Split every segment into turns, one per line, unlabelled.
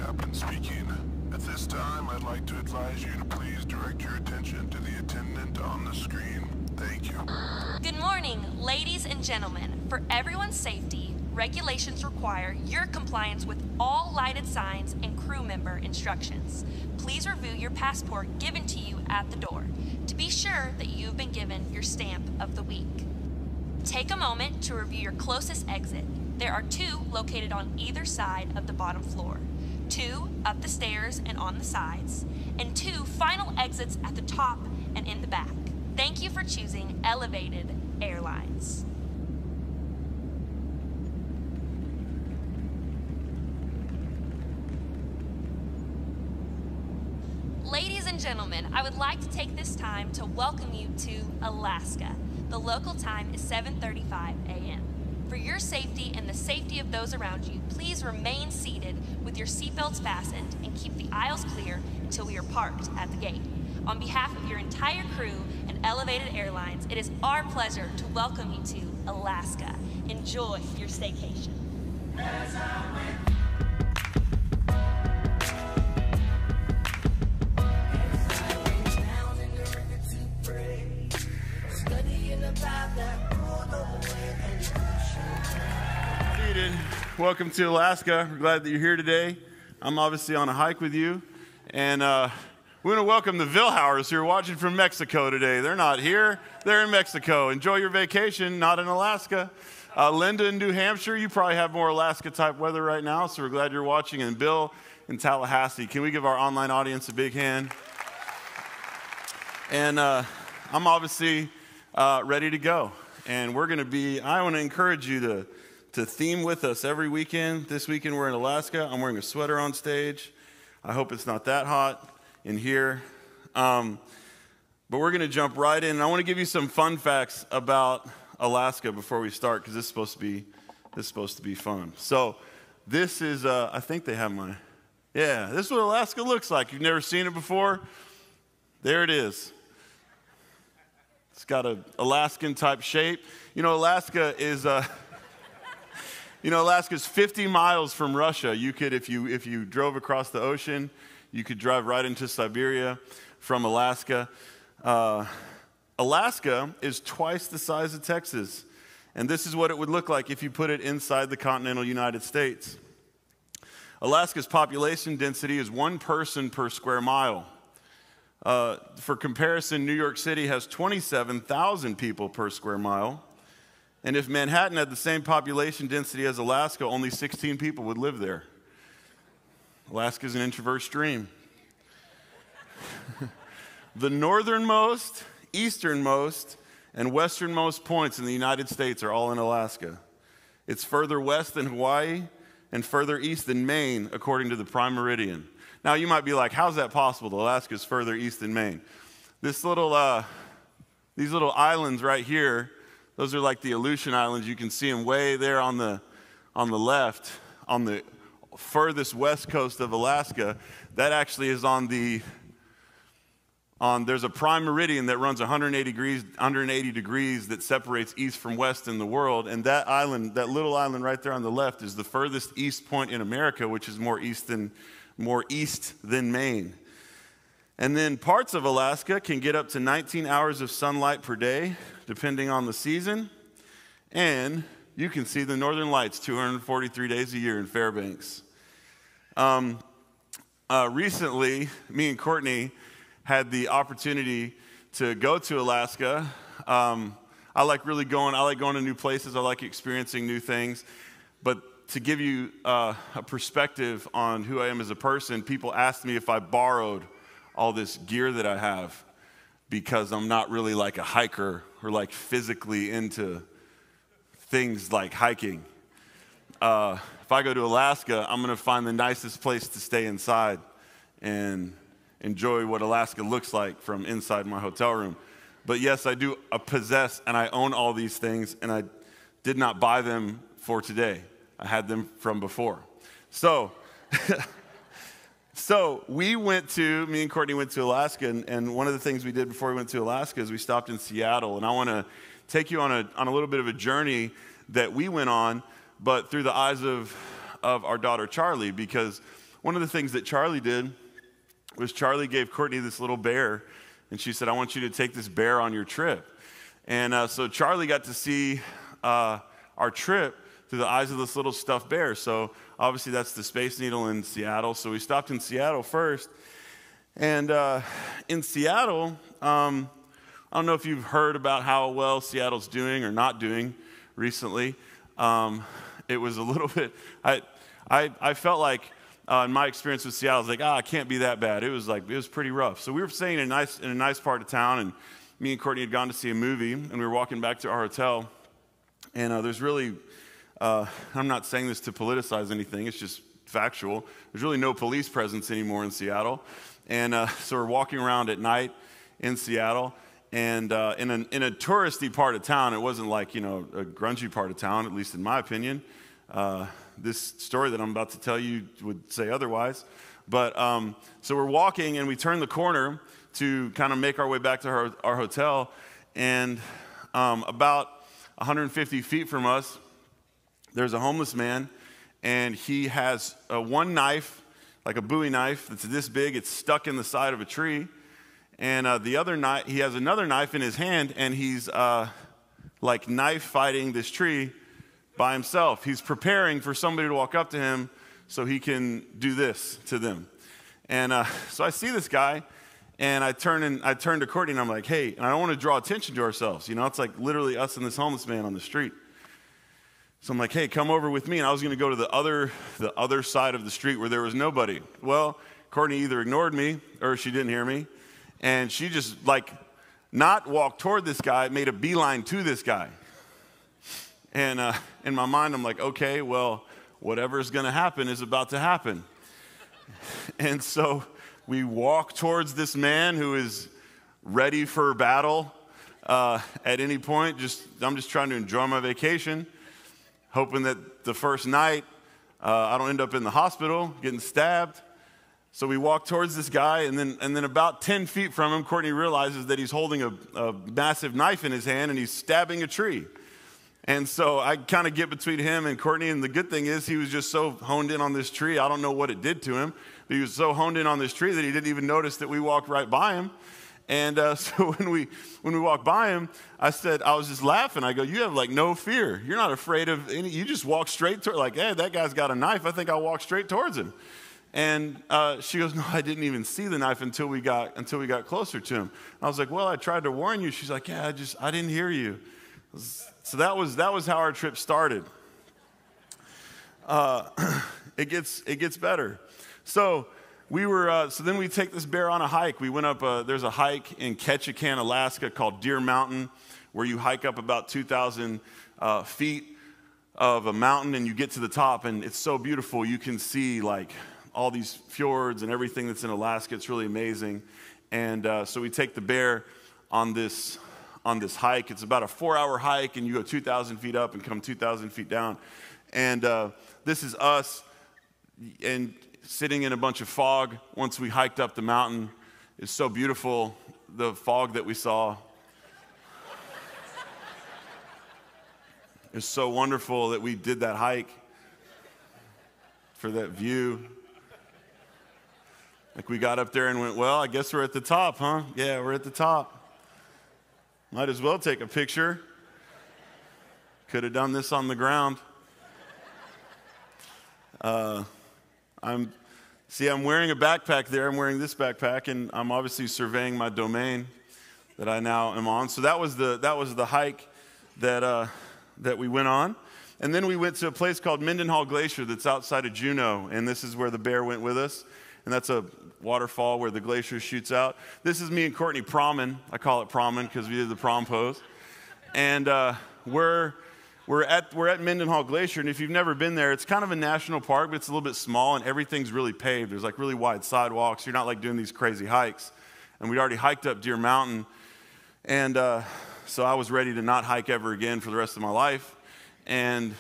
Captain speaking. At this time, I'd like to advise you to please direct your attention to the attendant on the screen. Thank you.
Good morning, ladies and gentlemen. For everyone's safety, regulations require your compliance with all lighted signs and crew member instructions. Please review your passport given to you at the door to be sure that you've been given your stamp of the week. Take a moment to review your closest exit. There are 2 located on either side of the bottom floor, 2 up the stairs and on the sides, and 2 final exits at the top and in the back. Thank you for choosing Elevated Airlines. Ladies and gentlemen, I would like to take this time to welcome you to Alaska. The local time is 7:35 a.m. For your safety and the safety of those around you, please remain seated with your seatbelts fastened and keep the aisles clear until we are parked at the gate. On behalf of your entire crew and Elevated Airlines, it is our pleasure to welcome you to Alaska. Enjoy your staycation.
Welcome to Alaska. We're glad that you're here today. I'm obviously on a hike with you. And we want to welcome the Vilhauers who are watching from Mexico today. They're not here. They're in Mexico. Enjoy your vacation, not in Alaska. Linda in New Hampshire, you probably have more Alaska-type weather right now, so we're glad you're watching. And Bill in Tallahassee. Can we give our online audience a big hand? And I'm obviously ready to go. And we're going to be, I want to encourage you to theme with us every weekend. This weekend we're in Alaska. I'm wearing a sweater on stage. I hope it's not that hot in here. But we're going to jump right in. And I want to give you some fun facts about Alaska before we start, because this is supposed to be fun. So this is, I think they have my, yeah, this is what Alaska looks like. You've never seen it before? There it is. It's got an Alaskan type shape. You know, Alaska is, Alaska's 50 miles from Russia. You could, if you drove across the ocean, you could drive right into Siberia from Alaska. Alaska is twice the size of Texas. And this is what it would look like if you put it inside the continental United States. Alaska's population density is 1 person per square mile. For comparison, New York City has 27,000 people per square mile. And if Manhattan had the same population density as Alaska, only 16 people would live there. Alaska is an introverse dream. The northernmost, easternmost, and westernmost points in the United States are all in Alaska. It's further west than Hawaii and further east than Maine, according to the Prime Meridian. Now, you might be like, how's that possible? Alaska is further east than Maine. These little islands right here, those are like the Aleutian Islands. You can see them way there on the left, on the furthest west coast of Alaska. That actually is there's a prime meridian that runs 180 degrees that separates east from west in the world. And that island, that little island right there on the left, is the furthest east point in America, which is more east than Maine. And then parts of Alaska can get up to 19 hours of sunlight per day, depending on the season. And you can see the northern lights 243 days a year in Fairbanks. Recently, me and Courtney had the opportunity to go to Alaska. I like going to new places. I like experiencing new things. But to give you a perspective on who I am as a person, people asked me if I borrowed all this gear that I have, because I'm not really like a hiker or like physically into things like hiking. If I go to Alaska, I'm going to find the nicest place to stay inside and enjoy what Alaska looks like from inside my hotel room. But yes, I do possess and I own all these things, and I did not buy them for today. I had them from before. So me and Courtney went to Alaska, and one of the things we did before we went to Alaska is we stopped in Seattle. And I want to take you on a little bit of a journey that we went on, but through the eyes of our daughter Charlie, because one of the things that Charlie did was Charlie gave Courtney this little bear, and she said, I want you to take this bear on your trip. And so Charlie got to see our trip through the eyes of this little stuffed bear. So obviously that's the Space Needle in Seattle. So we stopped in Seattle first. And in Seattle, I don't know if you've heard about how well Seattle's doing or not doing recently. It was a little bit, I felt like in my experience with Seattle, I was like, it can't be that bad. It was pretty rough. So we were staying in a nice part of town, and me and Courtney had gone to see a movie, and we were walking back to our hotel. And there's really, I'm not saying this to politicize anything, it's just factual. There's really no police presence anymore in Seattle. And so we're walking around at night in Seattle, and in a touristy part of town. It wasn't like, a grungy part of town, at least in my opinion. This story that I'm about to tell you would say otherwise. But so we're walking, and we turn the corner to kind of make our way back to our hotel. And about 150 feet from us, there's a homeless man, and he has one knife, like a Bowie knife that's this big. It's stuck in the side of a tree. And the other knife, he has another knife in his hand, and he's like knife fighting this tree by himself. He's preparing for somebody to walk up to him so he can do this to them. And so I see this guy, and I turn to Courtney, and I'm like, hey, and I don't want to draw attention to ourselves. It's like literally us and this homeless man on the street. So I'm like, hey, come over with me. And I was going to go to the other side of the street where there was nobody. Well, Courtney either ignored me or she didn't hear me. And she just not walked toward this guy, made a beeline to this guy. And in my mind, I'm like, okay, well, whatever's going to happen is about to happen. And so we walk towards this man who is ready for battle at any point. I'm just trying to enjoy my vacation, hoping that the first night I don't end up in the hospital getting stabbed. So we walk towards this guy, and then about 10 feet from him, Courtney realizes that he's holding a massive knife in his hand, and he's stabbing a tree. And so I kind of get between him and Courtney, and the good thing is he was just so honed in on this tree. I don't know what it did to him, but he was so honed in on this tree that he didn't even notice that we walked right by him. And so when we walked by him, I was just laughing. I go, you have no fear. You're not afraid of any. You just walk straight toward, hey, that guy's got a knife. I think I'll walk straight towards him. And she goes, no, I didn't even see the knife until we got closer to him. I was like, well, I tried to warn you. She's like, yeah, I didn't hear you. So that was how our trip started. It gets better. So then we take this bear on a hike. We went up. There's a hike in Ketchikan, Alaska, called Deer Mountain, where you hike up about 2,000 feet of a mountain, and you get to the top, and it's so beautiful. You can see all these fjords and everything that's in Alaska. It's really amazing. And so we take the bear on this hike. It's about a 4-hour hike, and you go 2,000 feet up and come 2,000 feet down. And this is us and sitting in a bunch of fog once we hiked up the mountain. It's so beautiful, the fog that we saw. It's so wonderful that we did that hike for that view. We got up there and went, well, I guess we're at the top, huh? Yeah, we're at the top. Might as well take a picture. Could have done this on the ground. I'm wearing a backpack there. I'm wearing this backpack, and I'm obviously surveying my domain that I now am on. So that was the hike that we went on. And then we went to a place called Mendenhall Glacier that's outside of Juneau, and this is where the bear went with us. And that's a waterfall where the glacier shoots out. This is me and Courtney promming. I call it promming because we did the prom pose. And we're at Mendenhall Glacier, and if you've never been there, it's kind of a national park, but it's a little bit small, and everything's really paved. There's really wide sidewalks. You're not doing these crazy hikes. And we'd already hiked up Deer Mountain, and so I was ready to not hike ever again for the rest of my life. And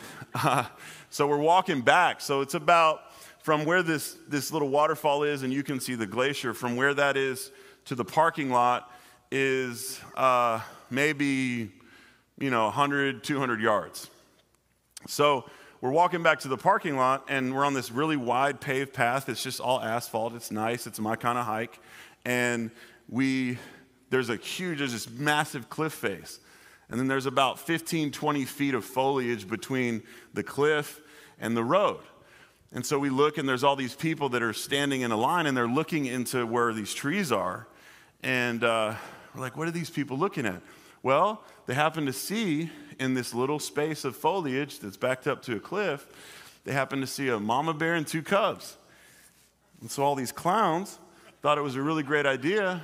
so we're walking back. So it's about from where this little waterfall is, and you can see the glacier, from where that is to the parking lot is maybe 100, 200 yards. So we're walking back to the parking lot, and we're on this really wide paved path. It's just all asphalt. It's nice. It's my kind of hike. And there's this massive cliff face. And then there's about 15, 20 feet of foliage between the cliff and the road. And so we look, and there's all these people that are standing in a line, and they're looking into where these trees are. And we're like, what are these people looking at? Well, they happen to see in this little space of foliage that's backed up to a cliff, they happen to see a mama bear and 2 cubs. And so all these clowns thought it was a really great idea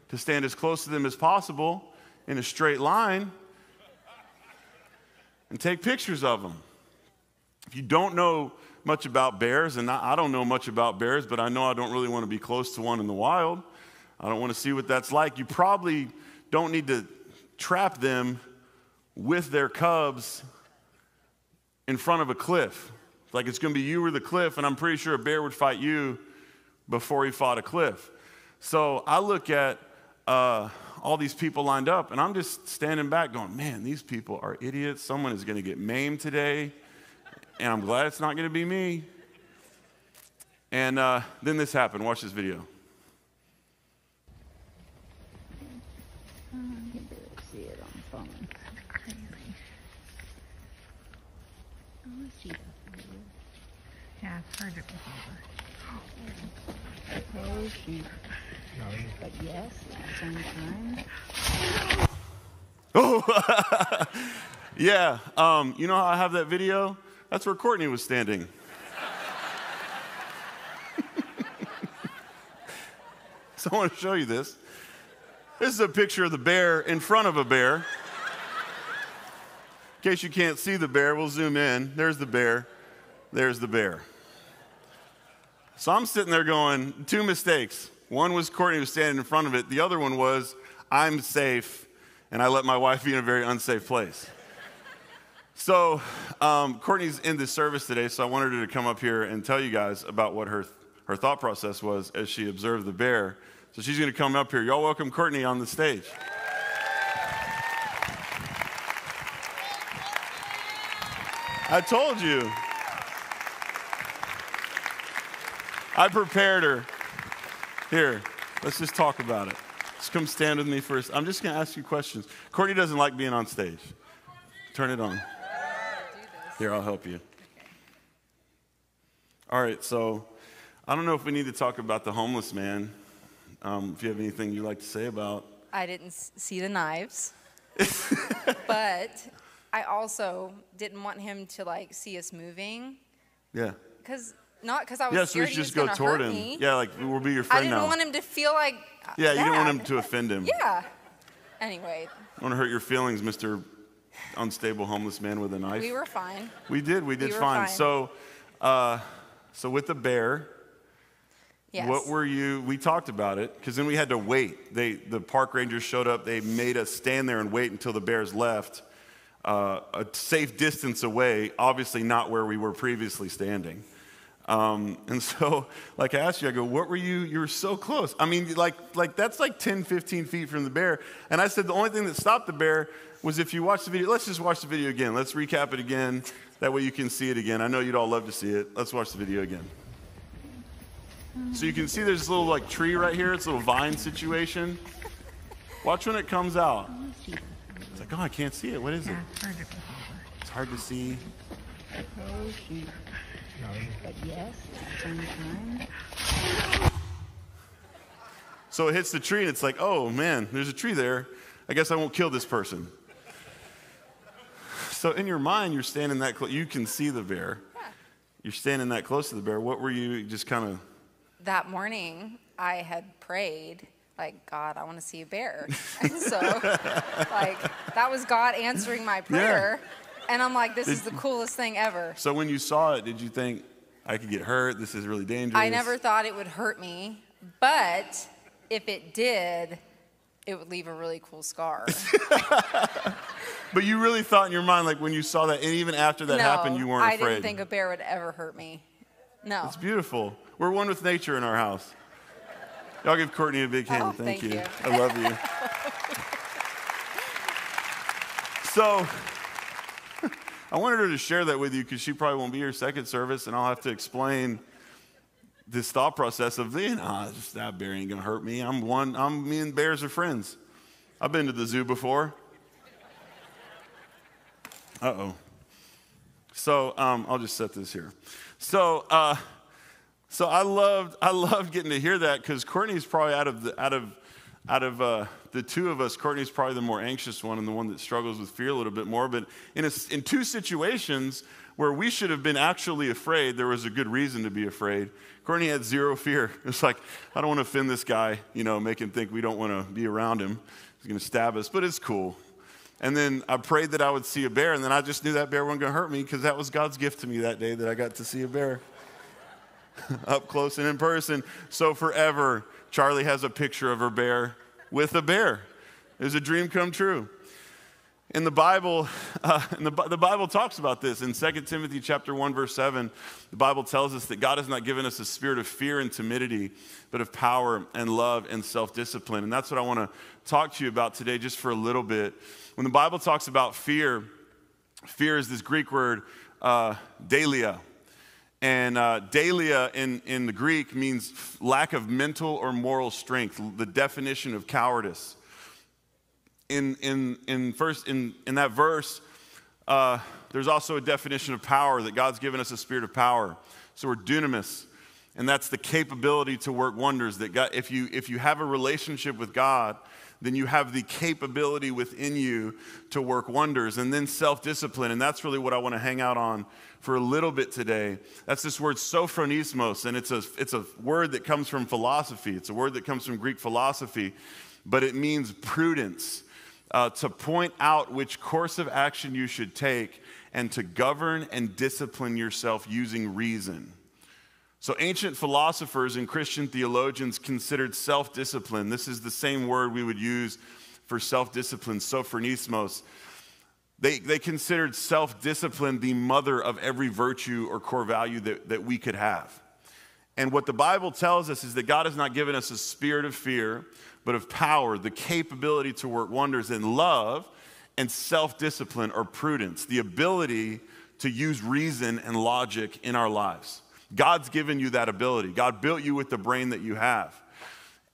to stand as close to them as possible in a straight line and take pictures of them. If you don't know much about bears, and I don't know much about bears, but I know I don't really want to be close to one in the wild. I don't want to see what that's like. You probably don't need to trap them with their cubs in front of a cliff. Like it's going to be you or the cliff, and I'm pretty sure a bear would fight you before he fought a cliff. So I look at all these people lined up, and I'm just standing back going, man, these people are idiots. Someone is going to get maimed today, and I'm glad it's not going to be me. And then this happened. Watch this video.
You can barely see it on the phone. Crazy. Oh, let's see. Yeah, I've heard it before. Oh, shoot. But yes, at the same time.
Oh, yeah. You know how I have that video? That's where Courtney was standing. So I want to show you this. This is a picture of the bear in front of a bear. In case you can't see the bear, we'll zoom in. There's the bear. There's the bear. So I'm sitting there going, 2 mistakes. One was Courtney was standing in front of it. The other one was I'm safe, and I let my wife be in a very unsafe place. So Courtney's in this service today, so I wanted her to come up here and tell you guys about what her thought process was as she observed the bear. So she's going to come up here. Y'all welcome Courtney on the stage. I told you. I prepared her. Here, let's just talk about it. Just come stand with me first. I'm just going to ask you questions. Courtney doesn't like being on stage. Turn it on. Here, I'll help you. All right, so I don't know if we need to talk about the homeless man. If you have anything you'd like to say about.
I didn't see the knives, but I also didn't want him to like see us moving.
Yeah.
Not because I was
so we
scared
should
he was
just go
going to
toward
hurt
him.
me.
Yeah, like we'll be your friend now.
I didn't want him to feel like
Yeah, you didn't want him
bad.
to offend him.
Yeah. Anyway.
I want to hurt your feelings, Mr. Unstable Homeless Man with a knife.
We were fine.
We did
were
fine.
fine.
So with the bear,
Yes.
what were you, we talked about it, because then we had to wait. The park rangers showed up. They made us stand there and wait until the bears left a safe distance away, obviously not where we were previously standing. And so, like I asked you, I go, what were you were so close. I mean, like that's like 10, 15 feet from the bear. And I said the only thing that stopped the bear was if you watch the video. Let's just watch the video again. Let's recap it again. That way you can see it again. I know you'd all love to see it. Let's watch the video again. So you can see there's this little like tree right here. It's a little vine situation. Watch when it comes out. It's like, oh, I can't see it. What is it? It's hard to see.
Oh, shoot. But yes, at the same time.
So it hits the tree, and it's like, oh, man, there's a tree there. I guess I won't kill this person. So in your mind, you're standing that close. You can see the bear.
Yeah.
You're standing that close to the bear. What were you just kind of...
That morning, I had prayed, like, God, I want to see a bear. And so, like, that was God answering my prayer. Yeah. And I'm like, this is the coolest thing ever.
So when you saw it, did you think, I could get hurt? This is really dangerous?
I never thought it would hurt me. But if it did, it would leave a really cool scar.
But you really thought in your mind, like, when you saw that, and even after that happened, you weren't afraid?
I didn't think a bear would ever hurt me. No.
It's beautiful. We're one with nature in our house. Y'all give Courtney a big hand.
Oh,
Thank you.
you.
I love you. So, I wanted her to share that with you because she probably won't be here second service, and I'll have to explain this thought process of, just that bear ain't gonna hurt me. Me and bears are friends. I've been to the zoo before. Uh-oh. So I'll just set this here. So I loved getting to hear that because Courtney's probably out of the two of us, Courtney's probably the more anxious one and the one that struggles with fear a little bit more. But in two situations where we should have been actually afraid, there was a good reason to be afraid. Courtney had zero fear. It's like, I don't want to offend this guy, make him think we don't want to be around him. He's going to stab us, but it's cool. And then I prayed that I would see a bear, and then I just knew that bear wasn't going to hurt me because that was God's gift to me that day that I got to see a bear up close and in person. So forever, Charlie has a picture of her bear with a bear. It was a dream come true. In the Bible, the Bible talks about this. In 2 Timothy chapter 1, verse 7, the Bible tells us that God has not given us a spirit of fear and timidity, but of power and love and self-discipline. And that's what I want to talk to you about today just for a little bit. When the Bible talks about fear, fear is this Greek word, dalia. And dalia in the Greek means lack of mental or moral strength, the definition of cowardice. In that verse, there's also a definition of power, that God's given us a spirit of power. So we're dunamis, and that's the capability to work wonders. That God, if you have a relationship with God, then you have the capability within you to work wonders. And then self-discipline, and that's really what I want to hang out on for a little bit today. That's this word Sophronismos, and it's a word that comes from philosophy. It's a word that comes from Greek philosophy, but it means prudence. To point out which course of action you should take and to govern and discipline yourself using reason. So ancient philosophers and Christian theologians considered self-discipline. This is the same word we would use for self-discipline, Sophronismos. They considered self-discipline the mother of every virtue or core value that we could have. And what the Bible tells us is that God has not given us a spirit of fear, but of power, the capability to work wonders in love and self-discipline or prudence, the ability to use reason and logic in our lives. God's given you that ability. God built you with the brain that you have.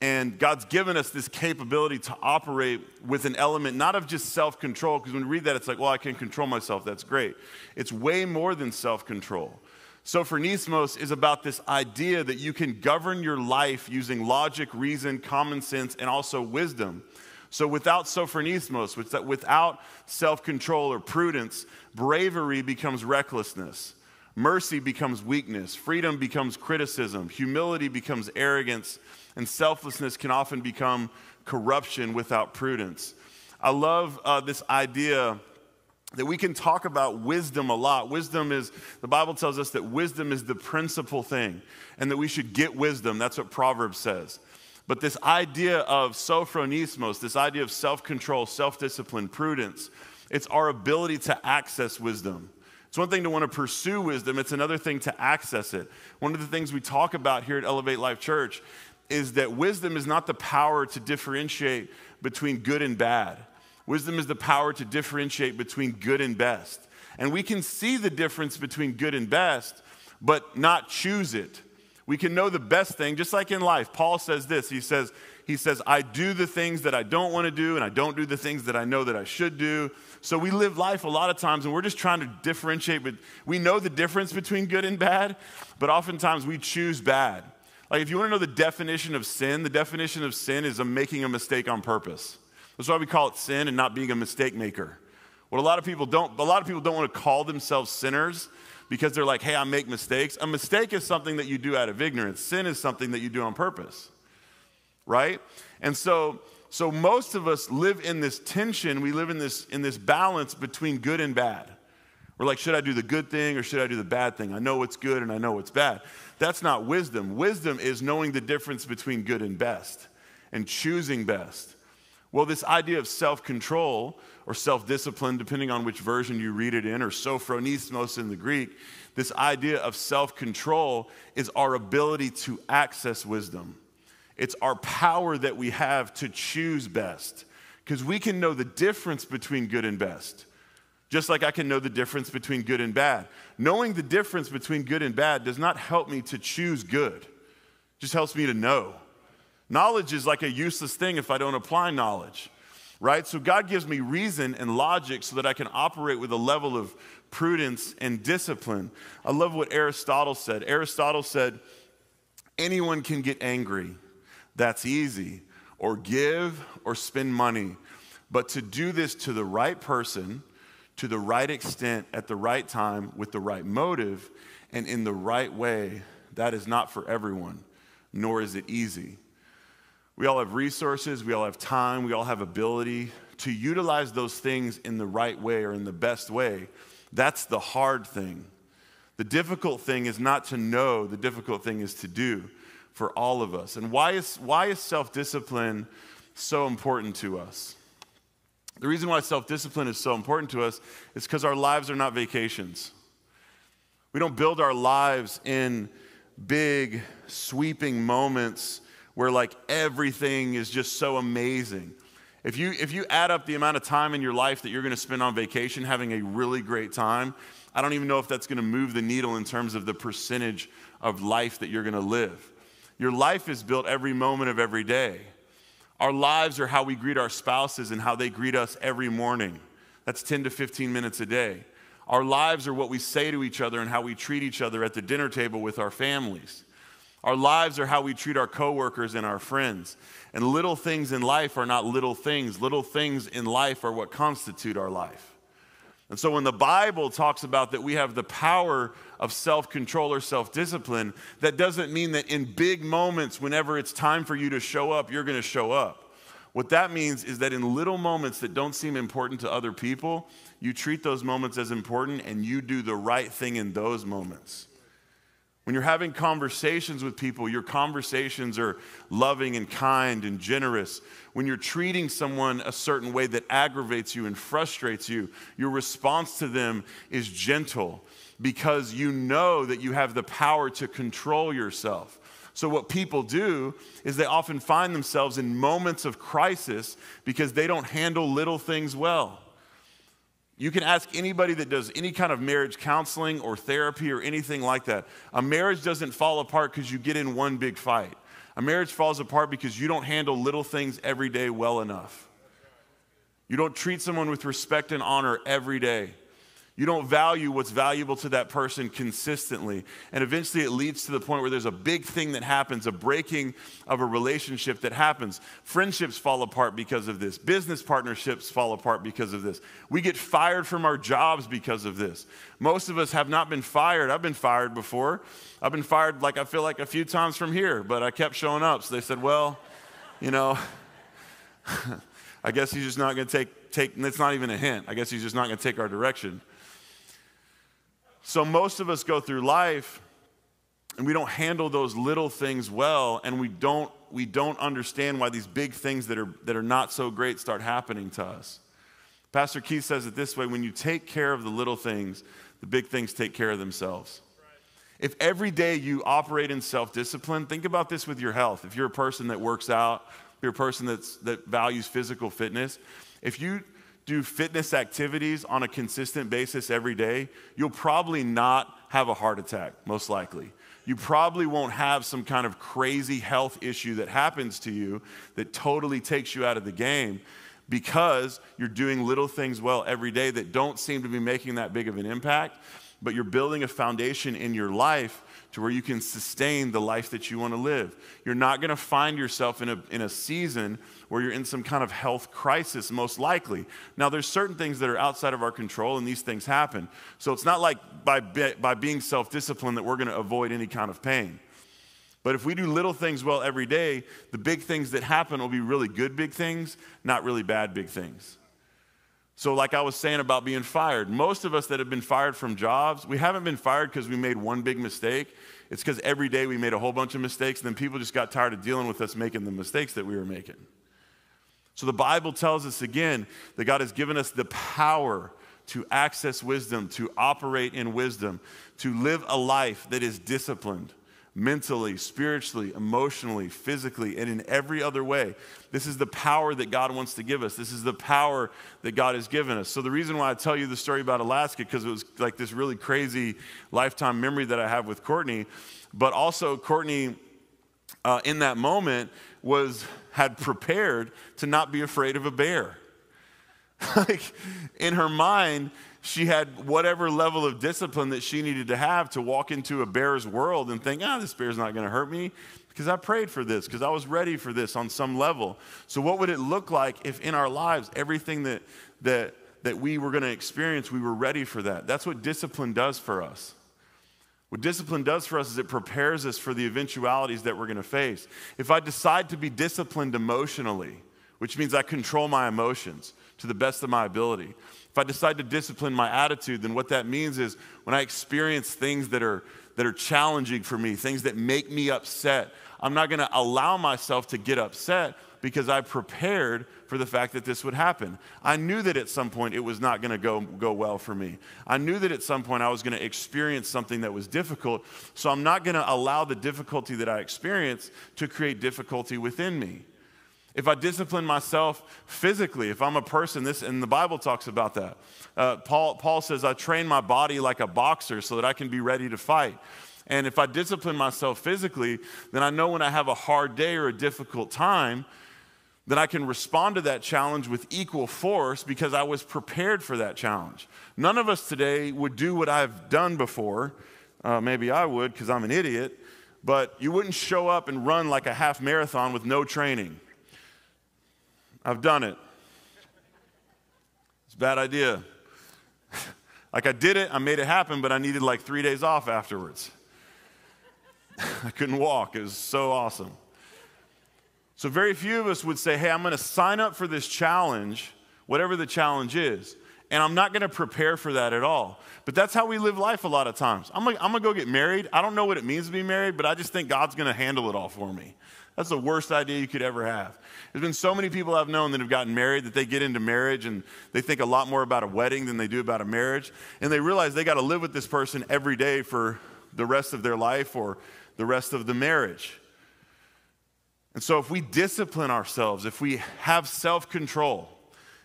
And God's given us this capability to operate with an element, not of just self-control, because when we read that, it's like, well, I can control myself. That's great. It's way more than self-control. Sophronismos is about this idea that you can govern your life using logic, reason, common sense, and also wisdom. So without Sophronismos, without self-control or prudence, bravery becomes recklessness. Mercy becomes weakness. Freedom becomes criticism. Humility becomes arrogance. And selflessness can often become corruption without prudence. I love this idea that we can talk about wisdom a lot. The Bible tells us that wisdom is the principal thing and that we should get wisdom. That's what Proverbs says. But this idea of sophronismos, this idea of self-control, self-discipline, prudence, it's our ability to access wisdom. It's one thing to want to pursue wisdom. It's another thing to access it. One of the things we talk about here at Elevate Life Church is that wisdom is not the power to differentiate between good and bad. Wisdom is the power to differentiate between good and best. And we can see the difference between good and best, but not choose it. We can know the best thing, just like in life. Paul says this, he says, I do the things that I don't want to do, and I don't do the things that I know that I should do. So we live life a lot of times, and we're just trying to differentiate, but we know the difference between good and bad, but oftentimes we choose bad. Like if you want to know the definition of sin is making a mistake on purpose. That's why we call it sin and not being a mistake maker. What a lot of people don't want to call themselves sinners because they're like, hey, I make mistakes. A mistake is something that you do out of ignorance. Sin is something that you do on purpose, right? And so most of us live in this tension. We live in this balance between good and bad. We're like, should I do the good thing or should I do the bad thing? I know what's good and I know what's bad. That's not wisdom. Wisdom is knowing the difference between good and best and choosing best. Well, this idea of self-control or self-discipline, depending on which version you read it in, or sophronismos in the Greek, this idea of self-control is our ability to access wisdom. It's our power that we have to choose best, because we can know the difference between good and best. just like I can know the difference between good and bad. Knowing the difference between good and bad does not help me to choose good. It just helps me to know. Knowledge is like a useless thing if I don't apply knowledge, right? So God gives me reason and logic so that I can operate with a level of prudence and discipline. I love what Aristotle said. Aristotle said, anyone can get angry. That's easy. Or give or spend money. But to do this to the right person, to the right extent, at the right time, with the right motive, and in the right way, that is not for everyone, nor is it easy. We all have resources, we all have time, we all have ability to utilize those things in the right way or in the best way. That's the hard thing. The difficult thing is not to know, the difficult thing is to do for all of us. And why is self-discipline so important to us? The reason why self-discipline is so important to us is because our lives are not vacations. We don't build our lives in big, sweeping moments where like everything is just so amazing. If you add up the amount of time in your life that you're going to spend on vacation having a really great time, I don't even know if that's going to move the needle in terms of the percentage of life that you're going to live. Your life is built every moment of every day. Our lives are how we greet our spouses and how they greet us every morning. That's 10 to 15 minutes a day. Our lives are what we say to each other and how we treat each other at the dinner table with our families. Our lives are how we treat our coworkers and our friends. And little things in life are not little things. Little things in life are what constitute our life. And so when the Bible talks about that we have the power of self-control or self-discipline, that doesn't mean that in big moments, whenever it's time for you to show up, you're going to show up. What that means is that in little moments that don't seem important to other people, you treat those moments as important and you do the right thing in those moments. When you're having conversations with people, your conversations are loving and kind and generous. When you're treating someone a certain way that aggravates you and frustrates you, your response to them is gentle because you know that you have the power to control yourself. So what people do is they often find themselves in moments of crisis because they don't handle little things well. You can ask anybody that does any kind of marriage counseling or therapy or anything like that. A marriage doesn't fall apart because you get in one big fight. A marriage falls apart because you don't handle little things every day well enough. You don't treat someone with respect and honor every day. You don't value what's valuable to that person consistently. And eventually it leads to the point where there's a big thing that happens, a breaking of a relationship that happens. Friendships fall apart because of this. Business partnerships fall apart because of this. We get fired from our jobs because of this. Most of us have not been fired. I've been fired before. I've been fired I feel like a few times from here, but I kept showing up. So they said, well, I guess he's just not going to take, and it's not even a hint. I guess he's just not going to take our direction. So most of us go through life and we don't handle those little things well, and we don't understand why these big things that are not so great start happening to us. Pastor Keith says it this way: when you take care of the little things, the big things take care of themselves. Right. If every day you operate in self-discipline, think about this with your health. If you're a person that works out, if you're a person that values physical fitness, if you do fitness activities on a consistent basis every day, you'll probably not have a heart attack, most likely. You probably won't have some kind of crazy health issue that happens to you that totally takes you out of the game because you're doing little things well every day that don't seem to be making that big of an impact, but you're building a foundation in your life to where you can sustain the life that you want to live. You're not going to find yourself in a season where you're in some kind of health crisis, most likely. Now, there's certain things that are outside of our control, and these things happen. So it's not like by being self-disciplined that we're going to avoid any kind of pain. But if we do little things well every day, the big things that happen will be really good big things, not really bad big things. So like I was saying about being fired, most of us that have been fired from jobs, we haven't been fired because we made one big mistake. It's because every day we made a whole bunch of mistakes, and then people just got tired of dealing with us making the mistakes that we were making. So the Bible tells us again that God has given us the power to access wisdom, to operate in wisdom, to live a life that is disciplined. mentally, spiritually, emotionally, physically, and in every other way. This is the power that God wants to give us. This is the power that God has given us. So the reason why I tell you the story about Alaska, because it was like this really crazy lifetime memory that I have with Courtney, but also Courtney in that moment had prepared to not be afraid of a bear. Like in her mind, she had whatever level of discipline that she needed to have to walk into a bear's world and think, this bear's not going to hurt me because I prayed for this, because I was ready for this on some level. So what would it look like if in our lives, everything that we were going to experience, we were ready for that? That's what discipline does for us. What discipline does for us is it prepares us for the eventualities that we're going to face. If I decide to be disciplined emotionally, which means I control my emotions to the best of my ability. If I decide to discipline my attitude, then what that means is when I experience things that are challenging for me, things that make me upset, I'm not going to allow myself to get upset because I prepared for the fact that this would happen. I knew that at some point it was not going to go well for me. I knew that at some point I was going to experience something that was difficult, so I'm not going to allow the difficulty that I experience to create difficulty within me. If I discipline myself physically, if I'm a person, and the Bible talks about that. Paul says, I train my body like a boxer so that I can be ready to fight. And if I discipline myself physically, then I know when I have a hard day or a difficult time, then I can respond to that challenge with equal force because I was prepared for that challenge. None of us today would do what I've done before. Maybe I would because I'm an idiot, but you wouldn't show up and run like a half marathon with no training. I've done it. It's a bad idea. Like I did it, I made it happen, but I needed like 3 days off afterwards. I couldn't walk. It was so awesome. So very few of us would say, hey, I'm going to sign up for this challenge, whatever the challenge is, and I'm not going to prepare for that at all. But that's how we live life a lot of times. I'm going to go get married. I don't know what it means to be married, but I just think God's going to handle it all for me. That's the worst idea you could ever have. There's been so many people I've known that have gotten married that they get into marriage and they think a lot more about a wedding than they do about a marriage. And they realize they got to live with this person every day for the rest of their life or the rest of the marriage. And so if we discipline ourselves, if we have self-control,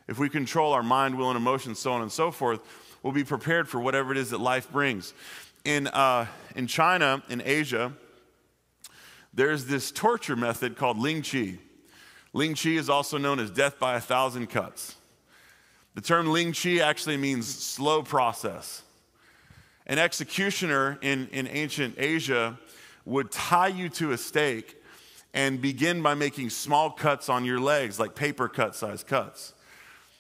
if we control our mind, will, and emotions, so on and so forth, we'll be prepared for whatever it is that life brings. In China, in Asia, there's this torture method called Ling Chi. Ling Chi is also known as death by 1,000 cuts. The term Ling Chi actually means slow process. An executioner in ancient Asia would tie you to a stake and begin by making small cuts on your legs, like paper cut size cuts.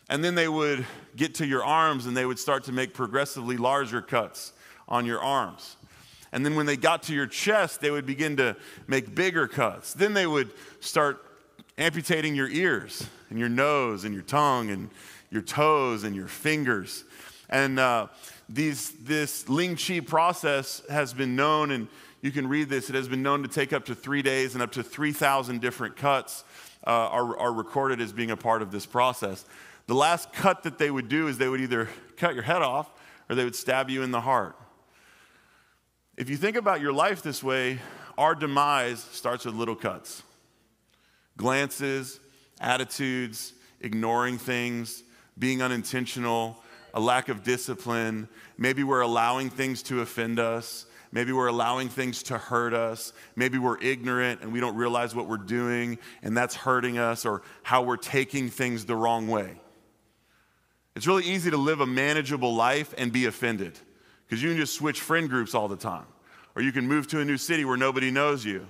And then they would get to your arms and they would start to make progressively larger cuts on your arms. And then when they got to your chest, they would begin to make bigger cuts. Then they would start amputating your ears and your nose and your tongue and your toes and your fingers. And this Ling Chi process has been known, and you can read this, it has been known to take up to 3 days, and up to 3,000 different cuts are recorded as being a part of this process. The last cut that they would do is they would either cut your head off or they would stab you in the heart. If you think about your life this way, our demise starts with little cuts. Glances, attitudes, ignoring things, being unintentional, a lack of discipline. Maybe we're allowing things to offend us. Maybe we're allowing things to hurt us. Maybe we're ignorant and we don't realize what we're doing and that's hurting us, or how we're taking things the wrong way. It's really easy to live a manageable life and be offended because you can just switch friend groups all the time. Or you can move to a new city where nobody knows you.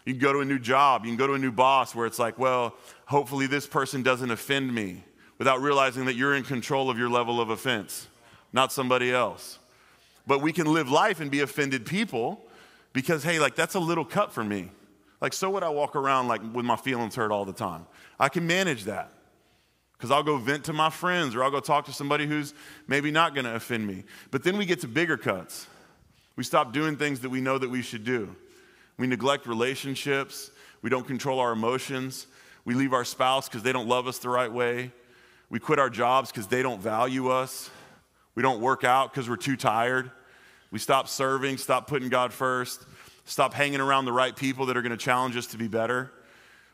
You can go to a new job. You can go to a new boss where it's like, well, hopefully this person doesn't offend me, without realizing that you're in control of your level of offense, not somebody else. But we can live life and be offended people because, hey, like that's a little cut for me. Like, so would I walk around like with my feelings hurt all the time? I can manage that because I'll go vent to my friends, or I'll go talk to somebody who's maybe not going to offend me. But then we get to bigger cuts. We stop doing things that we know that we should do. We neglect relationships. We don't control our emotions. We leave our spouse because they don't love us the right way. We quit our jobs because they don't value us. We don't work out because we're too tired. We stop serving, stop putting God first, stop hanging around the right people that are going to challenge us to be better.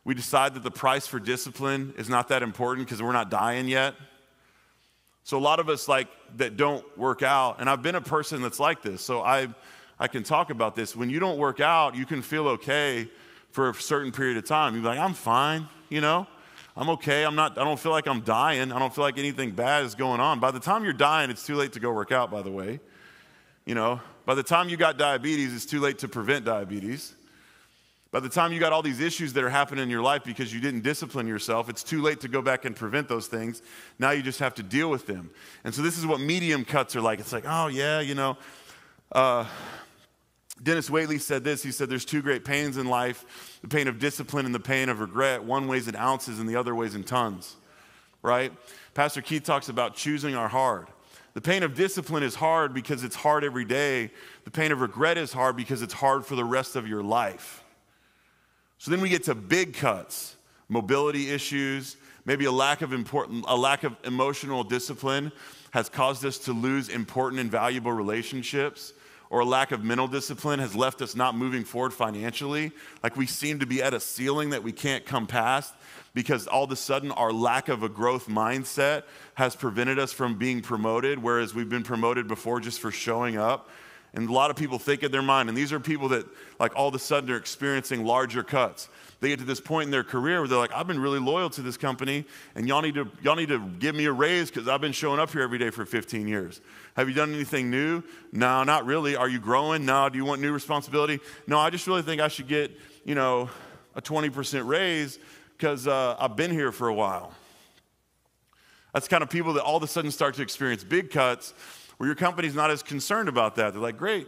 We decide that the price for discipline is not that important because we're not dying yet. So a lot of us that don't work out, and I've been a person that's like this, so I can talk about this. When you don't work out, you can feel okay for a certain period of time. You're like, I'm fine, I'm okay. I don't feel like I'm dying. I don't feel like anything bad is going on. By the time you're dying, it's too late to go work out, by the way. By the time you got diabetes, it's too late to prevent diabetes. By the time you got all these issues that are happening in your life because you didn't discipline yourself, it's too late to go back and prevent those things. Now you just have to deal with them. And so this is what medium cuts are like. It's like, oh yeah, Dennis Waitley said this. He said there's two great pains in life, the pain of discipline and the pain of regret. One weighs in ounces and the other weighs in tons, right? Pastor Keith talks about choosing our hard. The pain of discipline is hard because it's hard every day. The pain of regret is hard because it's hard for the rest of your life. So then we get to big cuts, mobility issues, maybe a lack of emotional discipline has caused us to lose important and valuable relationships, or a lack of mental discipline has left us not moving forward financially. Like we seem to be at a ceiling that we can't come past because all of a sudden our lack of a growth mindset has prevented us from being promoted, whereas we've been promoted before just for showing up. And a lot of people think in their mind, and these are people that all of a sudden are experiencing larger cuts. They get to this point in their career where they're like, I've been really loyal to this company, and y'all need to give me a raise because I've been showing up here every day for 15 years. Have you done anything new? No, not really. Are you growing? No. Do you want new responsibility? No, I just really think I should get, a 20% raise because I've been here for a while. That's the kind of people that all of a sudden start to experience big cuts where your company's not as concerned about that. They're like, great,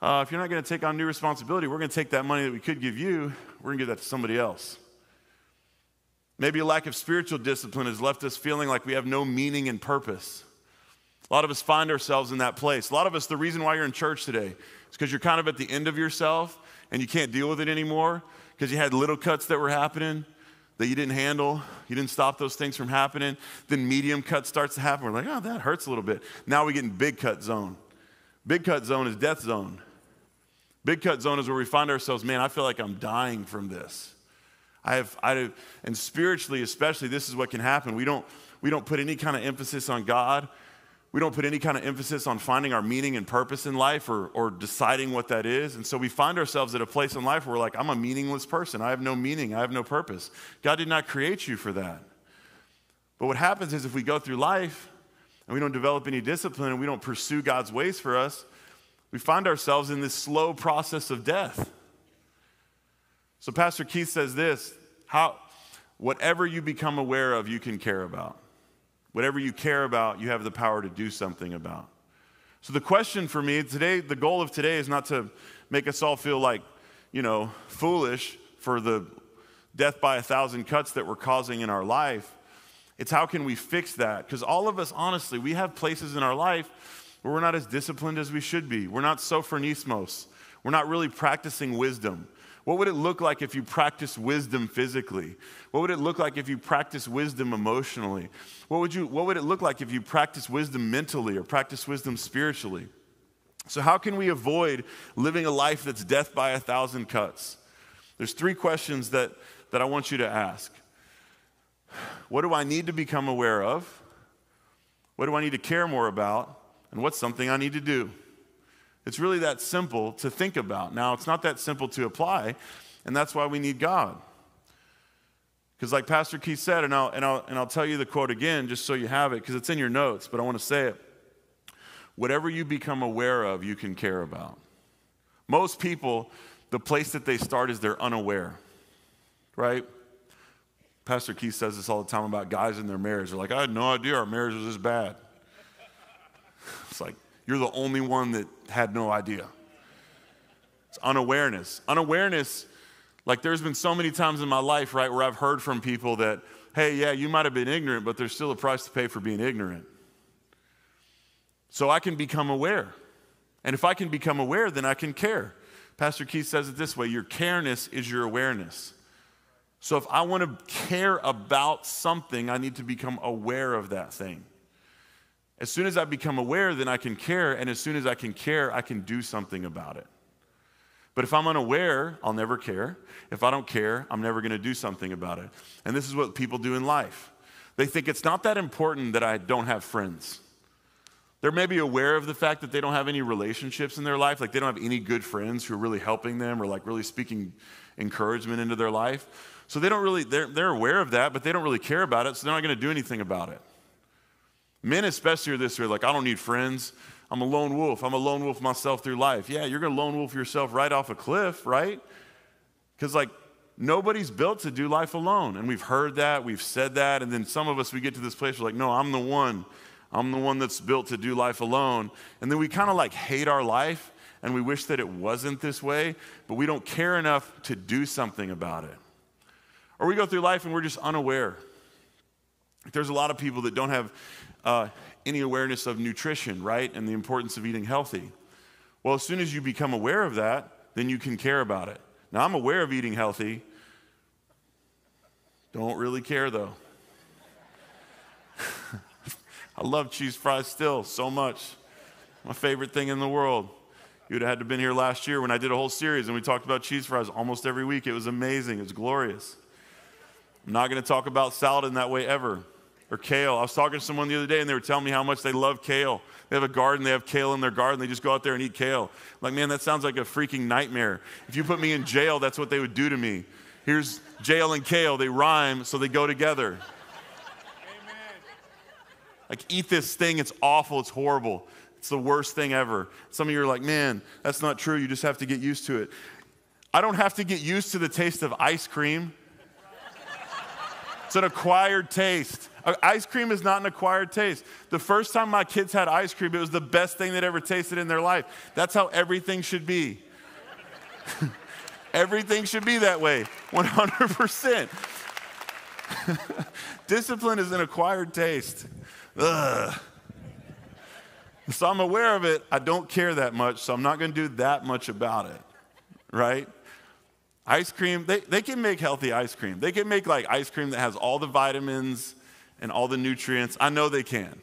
if you're not going to take on new responsibility, we're going to take that money that we could give you, we're going to give that to somebody else. Maybe a lack of spiritual discipline has left us feeling like we have no meaning and purpose. A lot of us find ourselves in that place. A lot of us, the reason why you're in church today is because you're kind of at the end of yourself and you can't deal with it anymore because you had little cuts that were happening that you didn't handle. You didn't stop those things from happening. Then medium cut starts to happen. We're like, oh, that hurts a little bit. Now we get in big cut zone. Big cut zone is death zone. Big cut zone is where we find ourselves, man, I feel like I'm dying from this. And spiritually especially, this is what can happen. We don't put any kind of emphasis on God. We don't put any kind of emphasis on finding our meaning and purpose in life or deciding what that is. And so we find ourselves at a place in life where we're like, I'm a meaningless person. I have no meaning. I have no purpose. God did not create you for that. But what happens is if we go through life and we don't develop any discipline and we don't pursue God's ways for us, we find ourselves in this slow process of death. So Pastor Keith says this, whatever you become aware of, you can care about. Whatever you care about, you have the power to do something about. So the question for me today, the goal of today is not to make us all feel like, foolish for the death by 1,000 cuts that we're causing in our life. It's how can we fix that? Because all of us, honestly, we have places in our life where we're not as disciplined as we should be. We're not Sophronismos. We're not really practicing wisdom. What would it look like if you practiced wisdom physically? What would it look like if you practiced wisdom emotionally? What would it look like if you practiced wisdom mentally or practiced wisdom spiritually? So how can we avoid living a life that's death by 1,000 cuts? There's 3 questions that I want you to ask. What do I need to become aware of? What do I need to care more about? And what's something I need to do? It's really that simple to think about. Now, it's not that simple to apply, and that's why we need God. Because like Pastor Keith said, and I'll tell you the quote again just so you have it, because it's in your notes, but I want to say it. Whatever you become aware of, you can care about. Most people, the place that they start is they're unaware, right? Pastor Keith says this all the time about guys in their marriage. They're like, I had no idea our marriage was this bad. It's like, you're the only one that had no idea. It's unawareness. Unawareness, like there's been so many times in my life, right, where I've heard from people that, hey, yeah, you might have been ignorant, but there's still a price to pay for being ignorant. So I can become aware. And if I can become aware, then I can care. Pastor Keith says it this way, your careness is your awareness. So if I want to care about something, I need to become aware of that thing. As soon as I become aware, then I can care, and as soon as I can care, I can do something about it. But if I'm unaware, I'll never care. If I don't care, I'm never going to do something about it. And this is what people do in life. They think it's not that important that I don't have friends. They're maybe aware of the fact that they don't have any relationships in their life, like they don't have any good friends who are really helping them or like really speaking encouragement into their life. So they don't really, they're aware of that, but they don't really care about it, so they're not going to do anything about it. Men especially are this way, like, I don't need friends. I'm a lone wolf. I'm a lone wolf myself through life. Yeah, you're going to lone wolf yourself right off a cliff, right? Because like nobody's built to do life alone. And we've heard that, we've said that, and then some of us, we get to this place where like, no, I'm the one that's built to do life alone. And then we kind of like hate our life and we wish that it wasn't this way, but we don't care enough to do something about it. Or we go through life and we're just unaware. There's a lot of people that don't have any awareness of nutrition, right? And the importance of eating healthy. Well, as soon as you become aware of that, then you can care about it. Now, I'm aware of eating healthy. Don't really care though. I love cheese fries still so much. My favorite thing in the world. You would have had to have been here last year when I did a whole series and we talked about cheese fries almost every week. It was amazing. It was glorious. I'm not going to talk about salad in that way ever. Or kale. I was talking to someone the other day and they were telling me how much they love kale. They have a garden, they have kale in their garden, they just go out there and eat kale. I'm like, man, that sounds like a freaking nightmare. If you put me in jail, that's what they would do to me. Here's jail and kale, they rhyme, so they go together. Amen. Like, eat this thing, it's awful, it's horrible. It's the worst thing ever. Some of you are like, man, that's not true, you just have to get used to it. I don't have to get used to the taste of ice cream. It's an acquired taste. Ice cream is not an acquired taste. The first time my kids had ice cream, it was the best thing they'd ever tasted in their life. That's how everything should be. Everything should be that way, 100%. Discipline is an acquired taste. Ugh. So I'm aware of it. I don't care that much, so I'm not going to do that much about it, right? Ice cream, they can make healthy ice cream. They can make like ice cream that has all the vitamins and all the nutrients. I know they can.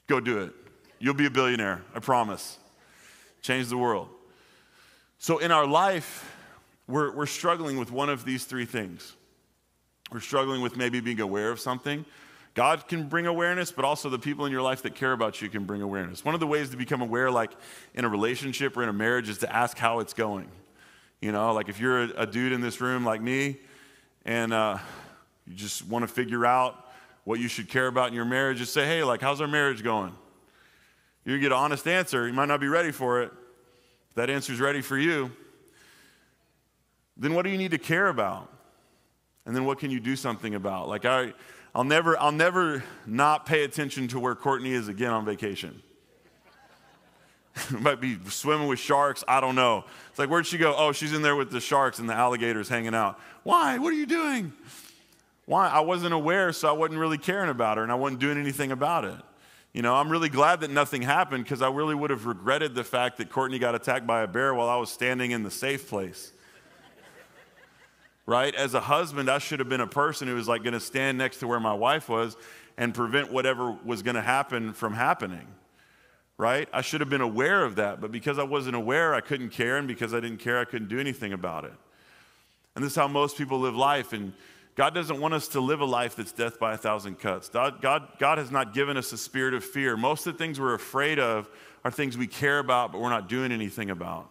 Go do it. You'll be a billionaire, I promise. Change the world. So in our life, we're struggling with one of these three things. We're struggling with maybe being aware of something. God can bring awareness, but also the people in your life that care about you can bring awareness. One of the ways to become aware, like in a relationship or in a marriage, is to ask how it's going. You know, like if you're a dude in this room like me and you just want to figure out what you should care about in your marriage, just say, hey, like, how's our marriage going? You get an honest answer. You might not be ready for it. If that answer's ready for you, then what do you need to care about? And then what can you do something about? Like I'll never not pay attention to where Courtney is again on vacation. Might be swimming with sharks. I don't know. It's like, where'd she go? Oh, she's in there with the sharks and the alligators hanging out. Why? What are you doing? Why? I wasn't aware, so I wasn't really caring about her, and I wasn't doing anything about it. You know, I'm really glad that nothing happened because I really would have regretted the fact that Courtney got attacked by a bear while I was standing in the safe place. Right? As a husband, I should have been a person who was like going to stand next to where my wife was and prevent whatever was going to happen from happening. Right? I should have been aware of that, but because I wasn't aware, I couldn't care, and because I didn't care, I couldn't do anything about it. And this is how most people live life, and God doesn't want us to live a life that's death by 1,000 cuts. God has not given us a spirit of fear. Most of the things we're afraid of are things we care about, but we're not doing anything about.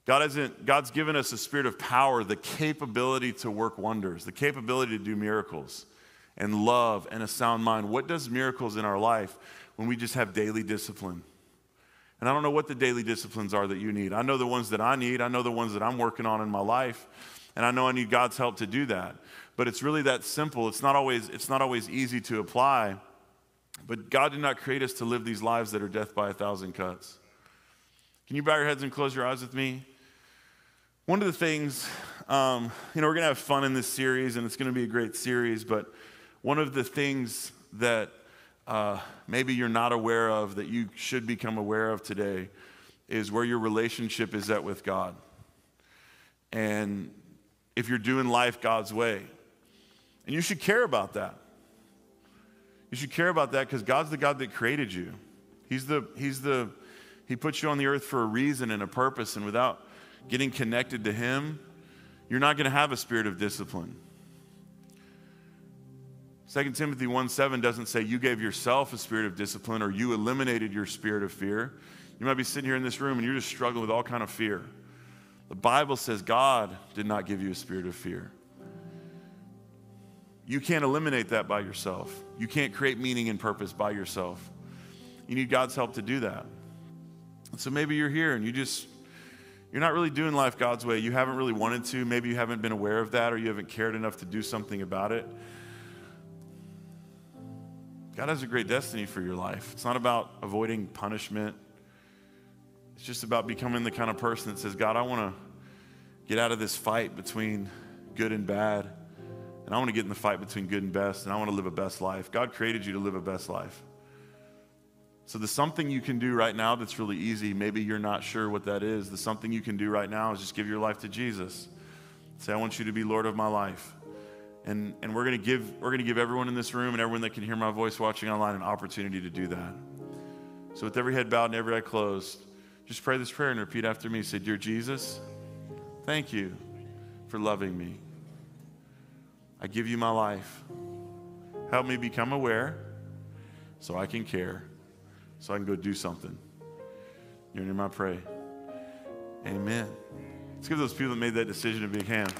God's given us a spirit of power, the capability to work wonders, the capability to do miracles, and love and a sound mind. What does miracles in our life? When we just have daily discipline. And I don't know what the daily disciplines are that you need. I know the ones that I need. I know the ones that I'm working on in my life. And I know I need God's help to do that. But it's really that simple. It's not always easy to apply. But God did not create us to live these lives that are death by 1,000 cuts. Can you bow your heads and close your eyes with me? One of the things, we're going to have fun in this series, and it's going to be a great series. But one of the things that maybe you're not aware of that you should become aware of today is where your relationship is at with God. And if you're doing life God's way. And you should care about that. You should care about that because God's the God that created you. He's the He put you on the earth for a reason and a purpose, and without getting connected to him, you're not going to have a spirit of discipline. 2 Timothy 1:7 doesn't say you gave yourself a spirit of discipline or you eliminated your spirit of fear. You might be sitting here in this room and you're just struggling with all kind of fear. The Bible says God did not give you a spirit of fear. You can't eliminate that by yourself. You can't create meaning and purpose by yourself. You need God's help to do that. And so maybe you're here and you're not really doing life God's way. You haven't really wanted to. Maybe you haven't been aware of that, or you haven't cared enough to do something about it. God has a great destiny for your life. It's not about avoiding punishment. It's just about becoming the kind of person that says, God, I want to get out of this fight between good and bad, and I want to get in the fight between good and best, and I want to live a best life. God created you to live a best life. So the something you can do right now that's really easy, maybe you're not sure what that is. The something you can do right now is just give your life to Jesus. Say, I want you to be Lord of my life. And we're going to give everyone in this room and everyone that can hear my voice watching online an opportunity to do that. So with every head bowed and every eye closed, just pray this prayer and repeat after me. Say, Dear Jesus, thank you for loving me. I give you my life. Help me become aware so I can care, so I can go do something. In your name I pray. Amen. Let's give those people that made that decision a big hand.